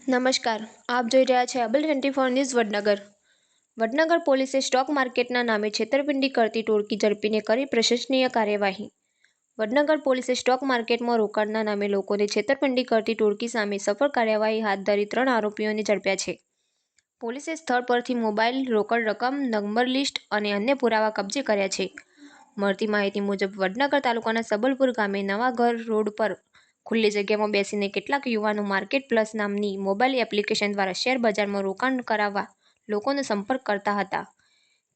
નમસ્કાર, આપ જોઈ રહ્યા છે અબલ 24 ન્યૂઝ વડનગર. વડનગર પોલીસે સ્ટોક માર્કેટના નામે છેતરપિંડી કરતી ટોળકી ઝડપીને કરી પ્રશંસનીય કાર્યવાહી. વડનગર પોલીસે સ્ટોક માર્કેટમાં રોકાણના નામે લોકોને છેતરપિંડી કરતી ટોળકી સામે સફળ કાર્યવાહી હાથ ધરી 3 આરોપીઓને ઝડપ્યા છે. પોલીસે સ્થળ પરથી મોબાઈલ, રોકડ રકમ, નંબર લિસ્ટ અને અન્ય પુરાવા કબજે કર્યા છે. મળતી માહિતી મુજબ વડનગર તાલુકાના સબલપુર ગામે નવા ઘર રોડ પર ખુલ્લી જગ્યામાં બેસીને કેટલાક યુવાનો માર્કેટ પ્લસ નામની મોબાઈલ એપ્લિકેશન દ્વારા શેર બજારમાં રોકાણ કરાવવા લોકોનો સંપર્ક કરતા હતા.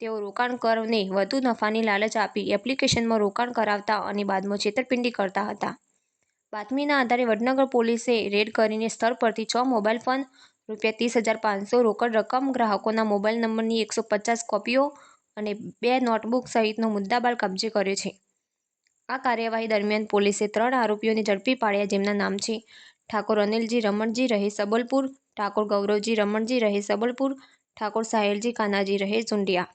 તેઓ રોકાણકારોને વધુ નફાની લાલચ આપી એપ્લિકેશનમાં રોકાણ કરાવતા અને બાદમાં છેતરપિંડી કરતા હતા. બાતમીના આધારે વડનગર પોલીસે રેડ કરીને સ્થળ પરથી 6 મોબાઈલ ફોન, રૂ30,500 રોકડ રકમ, ગ્રાહકોના મોબાઈલ નંબરની 150 કોપીઓ અને 2 નોટબુક સહિતનો મુદ્દામાલ કબજે કર્યો છે. આ કાર્યવાહી દરમિયાન પોલીસે 3 આરોપીઓને ઝડપી પાડ્યા, જેમના નામ છે ઠાકોર અનિલજી રમણજી રહે સબલપુર, ઠાકોર ગૌરવજી રમણજી રહે સબલપુર, ઠાકોર સાહેલજી કાનાજી રહે ઝુંડિયા.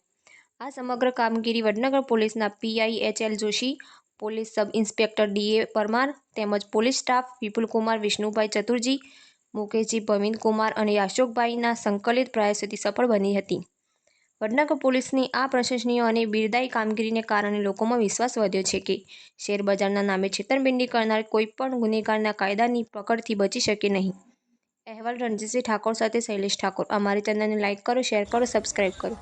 આ સમગ્ર કામગીરી વડનગર પોલીસના PI HL. Joshi, police sub inspector DA. Parmar તેમજ પોલીસ સ્ટાફ વિપુલકુમાર, વિષ્ણુભાઈ ચતુરજી, મુકેશજી ભવિનકુમાર અને અશોકભાઈના સંકલિત પ્રયાસોથી સફળ બની હતી. વડનગર પોલીસની આ પ્રશંસનીય અને બિરદાઈ કામગીરીને કારણે લોકોમાં વિશ્વાસ વધ્યો છે કે શેરબજારના નામે છેતરપિંડી કરનાર કોઈપણ ગુનેગારના કાયદાની પકડથી બચી શકે નહીં. અહેવાલ રણજીતસિંહ ઠાકોર સાથે શૈલેષ ઠાકોર. અમારી ચેનલને લાઇક કરો, શેર કરો, સબસ્ક્રાઇબ કરો.